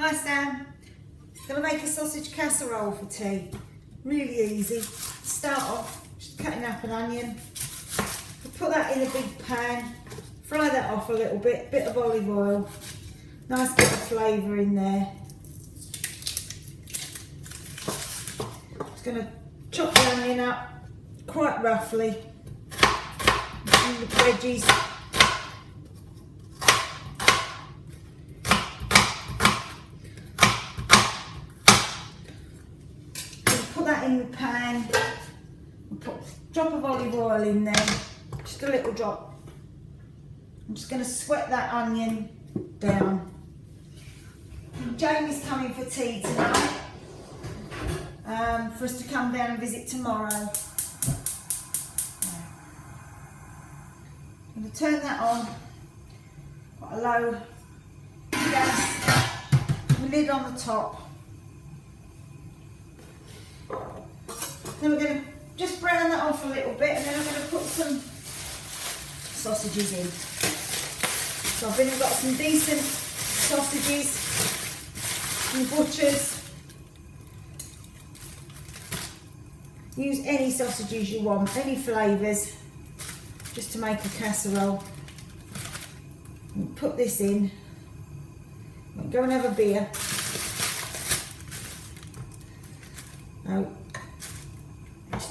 Hi Sam, gonna make a sausage casserole for tea. Really easy. Start off just cutting up an onion. Put that in a big pan, fry that off a little bit of olive oil. Nice bit of flavour in there. Just gonna chop the onion up quite roughly. And the veggies. Put that in the pan, and put a drop of olive oil in there, just a little drop. I'm just going to sweat that onion down. And Jamie's coming for tea tonight, for us to come down and visit tomorrow. I'm going to turn that on, got a low gas, the lid on the top. Then we're going to just brown that off a little bit, and then I'm going to put some sausages in. So I've got some decent sausages from butchers. Use any sausages you want, any flavours, just to make a casserole. And put this in. Go and have a beer. Now,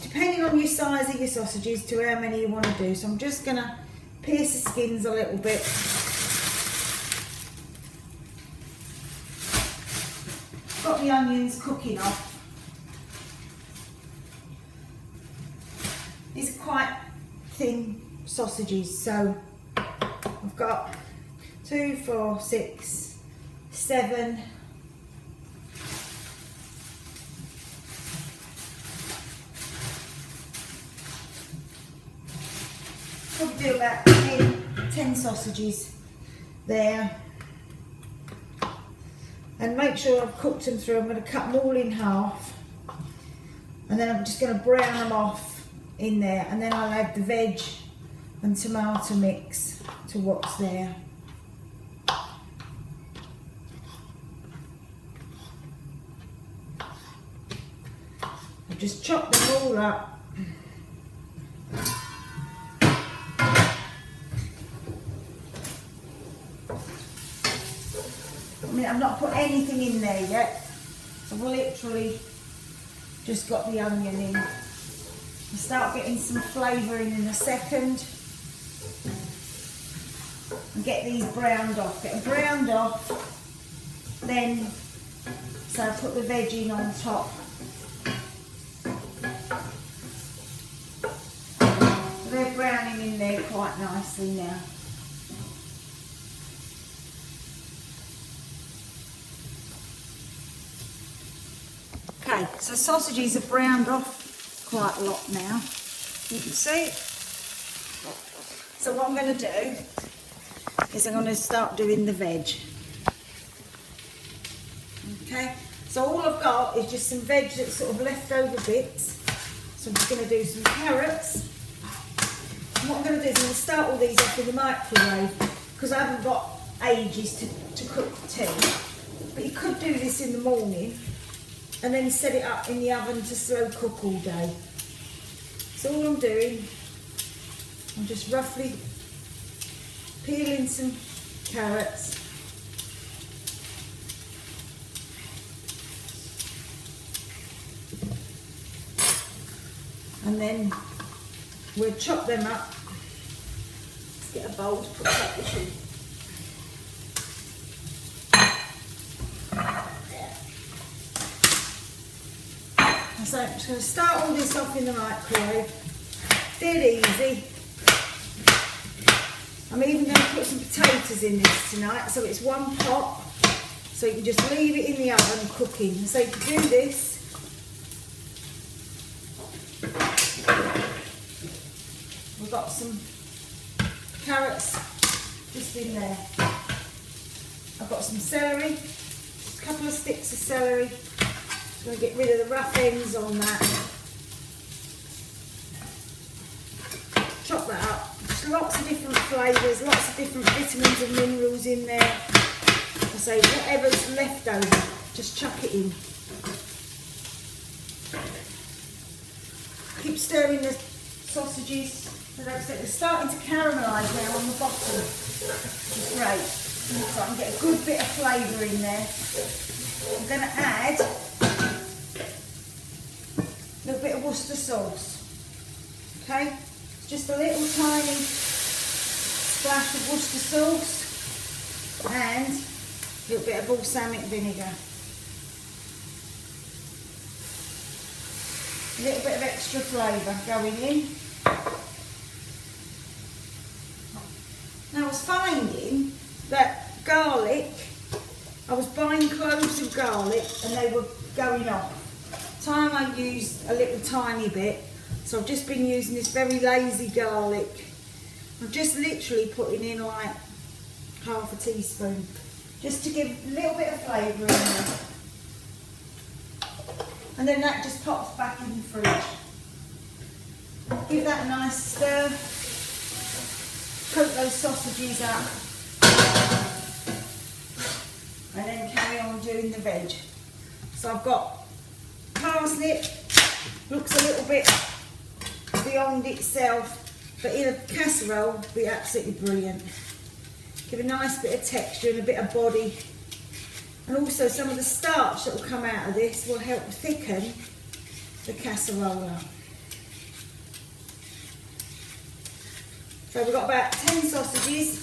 depending on your size of your sausages to how many you want to do. So I'm just going to pierce the skins a little bit. Got the onions cooking off. These are quite thin sausages, so I've got 2, 4, 6, 7. Probably do about 10 sausages there, and make sure I've cooked them through. I'm going to cut them all in half, and then I'm just going to brown them off in there, and then I'll add the veg and tomato mix to what's there. I've just chopped them all up. I've not put anything in there yet, so I've literally just got the onion in. I'll start getting some flavour in a second, and get these browned off. Get them browned off, then so I put the veg in on top. So they're browning in there quite nicely now. Okay, so sausages are browned off quite a lot now, you can see. So what I'm going to do is I'm going to start doing the veg. Okay, so all I've got is just some veg that's sort of leftover bits. So I'm just going to do some carrots. And what I'm going to do is I'm going to start all these off in the microwave, because I haven't got ages to cook tea. But you could do this in the morning and then set it up in the oven to slow cook all day. So all I'm doing, I'm just roughly peeling some carrots. And then we'll chop them up. Let's get a bowl to put that in. So I'm just going to start all this off in the microwave. Dead easy. I'm even going to put some potatoes in this tonight, so it's one pot. So you can just leave it in the oven cooking. So you can do this. We've got some carrots just in there. I've got some celery, a couple of sticks of celery. I'm going to get rid of the rough ends on that. Chop that up. Just lots of different flavours, lots of different vitamins and minerals in there. say, whatever's left over, just chuck it in. Keep stirring the sausages. So they're starting to caramelise now on the bottom, which is great. So I can get a good bit of flavour in there. I'm going to add a little bit of Worcester sauce. Okay, just a little tiny splash of Worcester sauce and a little bit of balsamic vinegar. A little bit of extra flavour going in. Now I was finding that garlic, I was buying cloves of garlic and they were going off. Time I used a little tiny bit, so I've just been using this very lazy garlic. I'm just literally putting in like half a teaspoon, just to give a little bit of flavour in there. And then that just pops back in the fridge. Give that a nice stir. Coat those sausages up. And then carry on doing the veg. So I've got parsnip, looks a little bit beyond itself, but in a casserole would be absolutely brilliant. Give a nice bit of texture and a bit of body. And also some of the starch that will come out of this will help thicken the casserole up. So we've got about 10 sausages.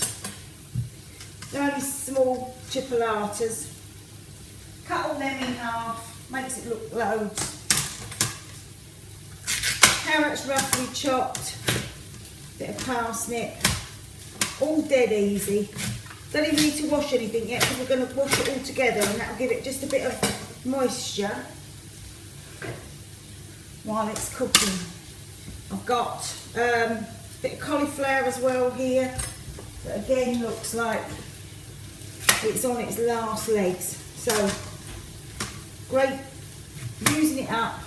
They're only small chipolatas. Cut all them in half, makes it look loads. Carrots roughly chopped, bit of parsnip, all dead easy. Don't even need to wash anything yet because we're going to wash it all together and that'll give it just a bit of moisture while it's cooking. I've got a bit of cauliflower as well here that again looks like it's on its last legs. So great, using it up,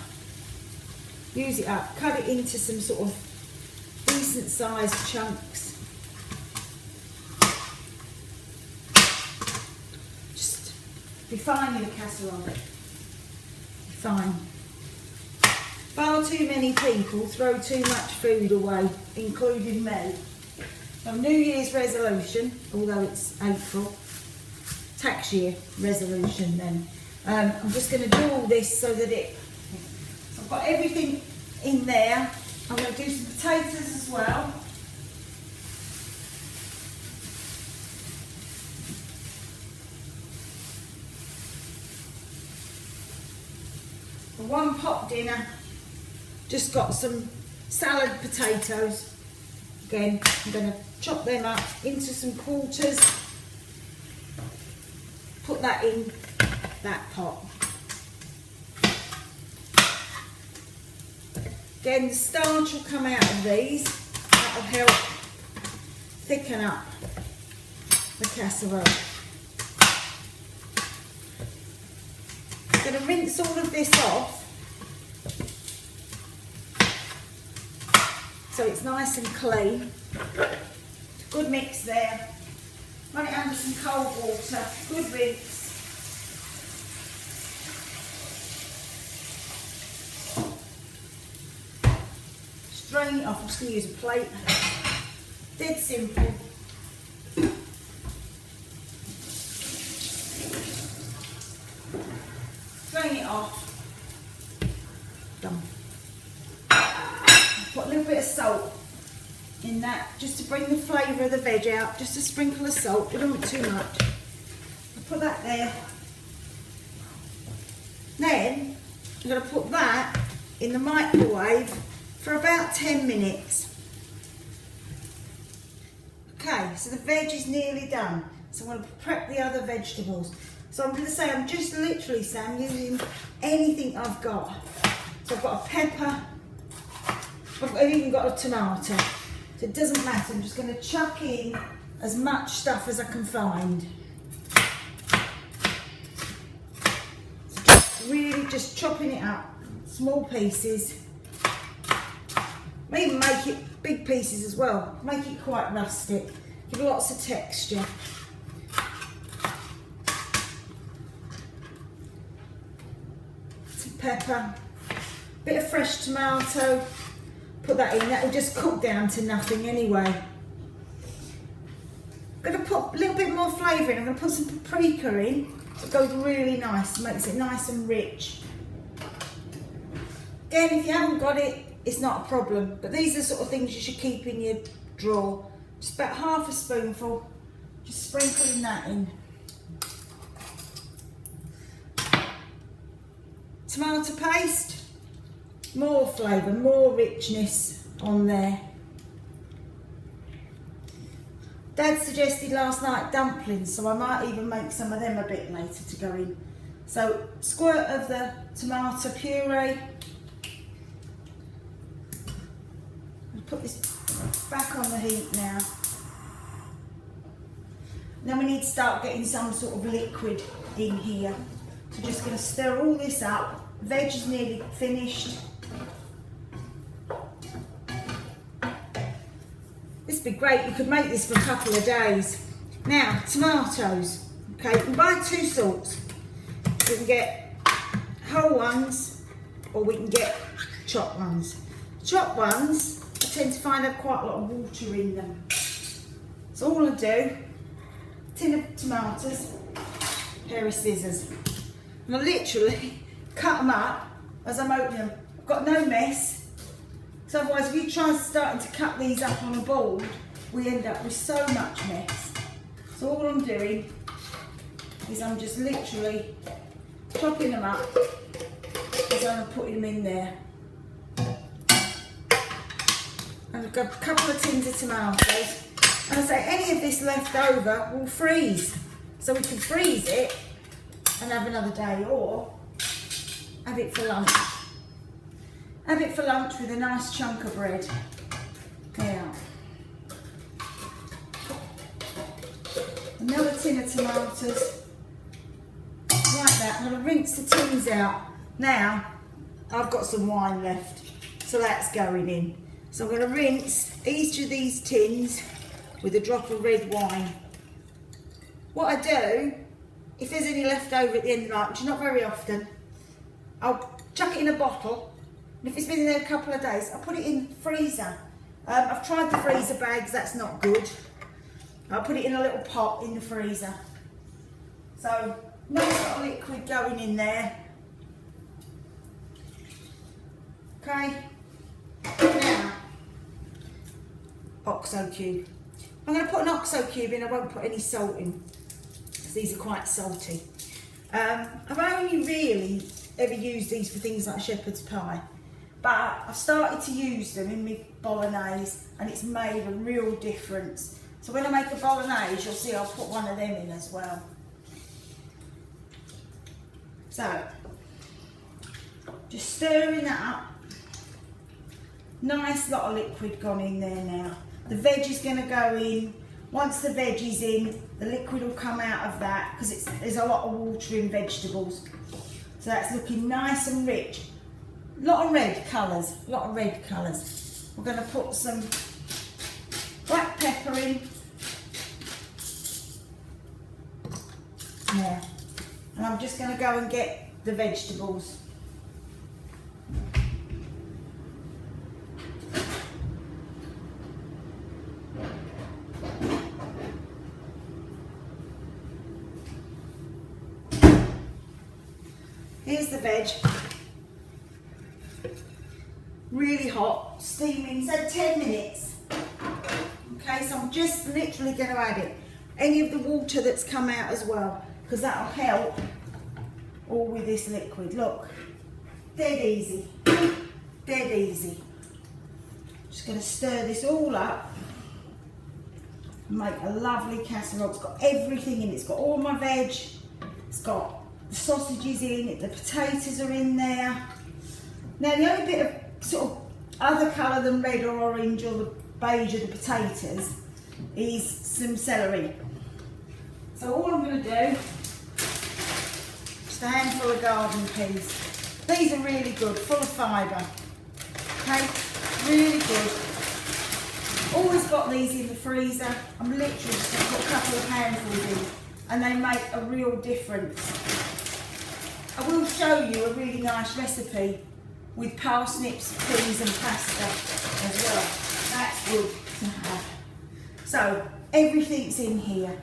use it up, cut it into some sort of decent sized chunks. Be fine in a casserole. Be fine. Far too many people throw too much food away, including me. So New Year's resolution, although it's April, tax year resolution then. I'm just going to do all this so that I've got everything in there. I'm going to do some potatoes as well. For one pot dinner, just got some salad potatoes. Again, I'm going to chop them up into some quarters, put that in that pot. Again, the starch will come out of these, that will help thicken up the casserole. I'm going to rinse all of this off so it's nice and clean. Good mix there. Run it under some cold water. Good rinse. Strain it off. I'm just going to use a plate. Dead simple. Drain it off. Done. Put a little bit of salt in that just to bring the flavour of the veg out. Just a sprinkle of salt. We don't want too much. I'll put that there. Then I'm going to put that in the microwave for about 10 minutes. Okay, so the veg is nearly done. So I'm going to prep the other vegetables. So I'm going to say I'm just literally, Sam, using anything I've got. So I've got a pepper, I've even got a tomato. So it doesn't matter, I'm just going to chuck in as much stuff as I can find. So really just chopping it up, small pieces. May even make it big pieces as well, make it quite rustic, give lots of texture. some pepper, bit of fresh tomato, put that in, that will just cook down to nothing anyway. I'm going to put a little bit more flavour in, I'm going to put some paprika in, so it goes really nice, makes it nice and rich. Again, if you haven't got it, it's not a problem, but these are the sort of things you should keep in your drawer. Just about half a spoonful, just sprinkling that in. Tomato paste, more flavour, more richness on there. Dad suggested last night dumplings, so I might even make some of them a bit later to go in. So, squirt of the tomato puree. Put this back on the heat now. Then we need to start getting some sort of liquid in here. So just going to stir all this up. Veg is nearly finished. This would be great, you could make this for a couple of days. Now, tomatoes. Okay, you can buy two sorts. We can get whole ones or we can get chopped ones. Chopped ones, I tend to find have quite a lot of water in them. So all I do, tin of tomatoes, pair of scissors. And I literally cut them up as I'm opening them. I've got no mess. So otherwise if you try starting to cut these up on a board, we end up with so much mess. So all I'm doing is I'm just literally chopping them up as I'm putting them in there. And I've got a couple of tins of tomatoes. And I say any of this left over will freeze. So we can freeze it and have another day, or have it for lunch. Have it for lunch with a nice chunk of bread. There. Another tin of tomatoes. Like that. I'm going to rinse the tins out. Now, I've got some wine left. So that's going in. So I'm going to rinse each of these tins with a drop of red wine. What I do, if there's any left over at the end of lunch, not very often, I'll chuck it in a bottle, and if it's been in there a couple of days, I'll put it in the freezer. I've tried the freezer bags, that's not good. I'll put it in a little pot in the freezer. So, nice little liquid going in there. Okay, now, OXO cube. I'm going to put an OXO cube in, I won't put any salt in, because these are quite salty. I've only really ever used these for things like shepherd's pie, but I've started to use them in my bolognese and it's made a real difference. So when I make a bolognese, you'll see I'll put one of them in as well. So, just stirring that up. Nice lot of liquid gone in there now. The veg is going to go in. Once the veg is in, the liquid will come out of that because there's a lot of water in vegetables. So that's looking nice and rich. A lot of red colours, We're going to put some black pepper in. There. And I'm just going to go and get the vegetables. Here's the veg. Really hot, steaming, so 10 minutes. Okay, so I'm just literally going to add it. Any of the water that's come out as well, because that'll help all with this liquid. Look, dead easy, dead easy. Just going to stir this all up and make a lovely casserole. It's got everything in it. It's got all my veg, it's got the sausages in it, the potatoes are in there. Now the only bit of sort of other colour than red or orange or the beige of the potatoes is some celery. So all I'm going to do, just a handful of garden peas. These are really good, full of fibre. Okay, really good. Always got these in the freezer. I'm literally just going to put a couple of handfuls in and they make a real difference. I will show you a really nice recipe with parsnips, peas and pasta as well. That's good to have. So everything's in here.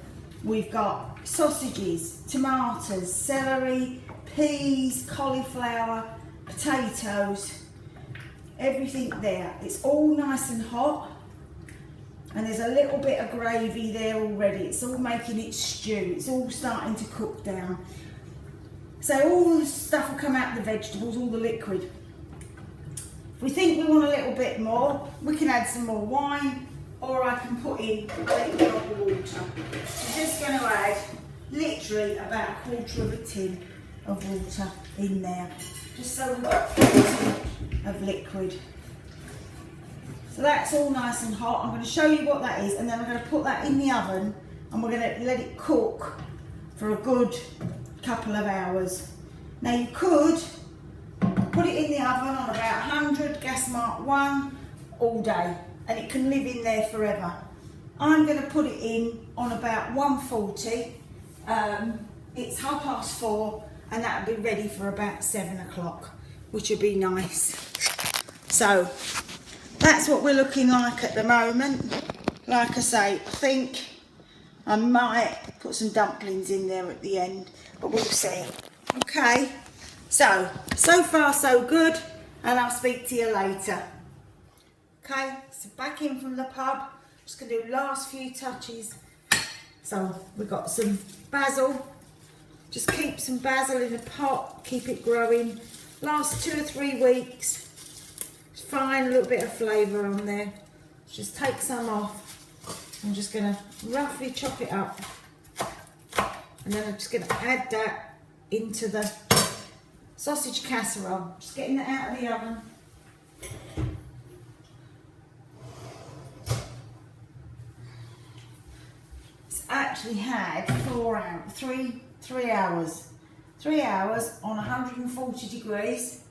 We've got sausages, tomatoes, celery, peas, cauliflower, potatoes, everything there. It's all nice and hot, and there's a little bit of gravy there already. It's all making its stew. It's all starting to cook down. So all the stuff will come out of the vegetables, all the liquid. If we think we want a little bit more, we can add some more wine, or I can put in a little drop of water. I'm just going to add literally about a quarter of a tin of water in there, just so we've got plenty of liquid. So that's all nice and hot. I'm going to show you what that is, and then I'm going to put that in the oven, and we're going to let it cook for a good couple of hours. Now you could put it in the oven on about 100, gas mark 1, all day, and it can live in there forever. I'm going to put it in on about 140. It's 4:30, and that'll be ready for about 7 o'clock, which would be nice. So that's what we're looking like at the moment. Like I say, I think I might put some dumplings in there at the end, but we'll see. Okay, so far so good, and I'll speak to you later. Okay, so back in from the pub, just going to do last few touches. So we've got some basil. Just keep some basil in the pot, keep it growing. Last 2 or 3 weeks. It's fine, a little bit of flavour on there. Just take some off. I'm just going to roughly chop it up. And then I'm just going to add that into the sausage casserole. Just getting that out of the oven. It's actually had 3 hours. 3 hours on 140 degrees.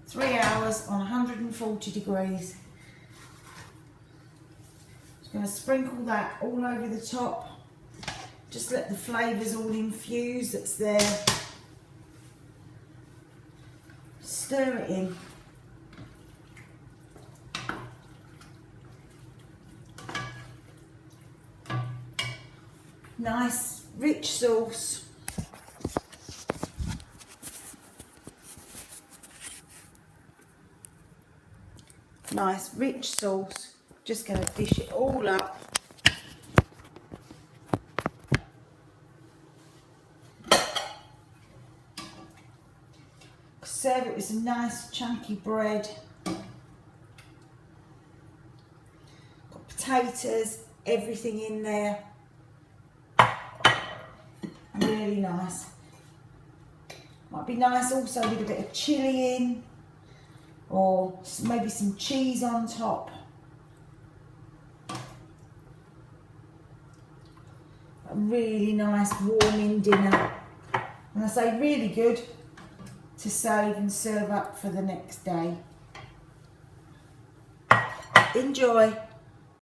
3 hours on 140 degrees. Just going to sprinkle that all over the top. Just let the flavours all infuse that's there. Stir it in. Nice rich sauce. Nice rich sauce. Just going to dish it all up. Serve it with some nice chunky bread. Got potatoes, everything in there. Really nice. Might be nice also with a bit of chilli in, or maybe some cheese on top. A really nice warming dinner. And I say really good to save and serve up for the next day. Enjoy.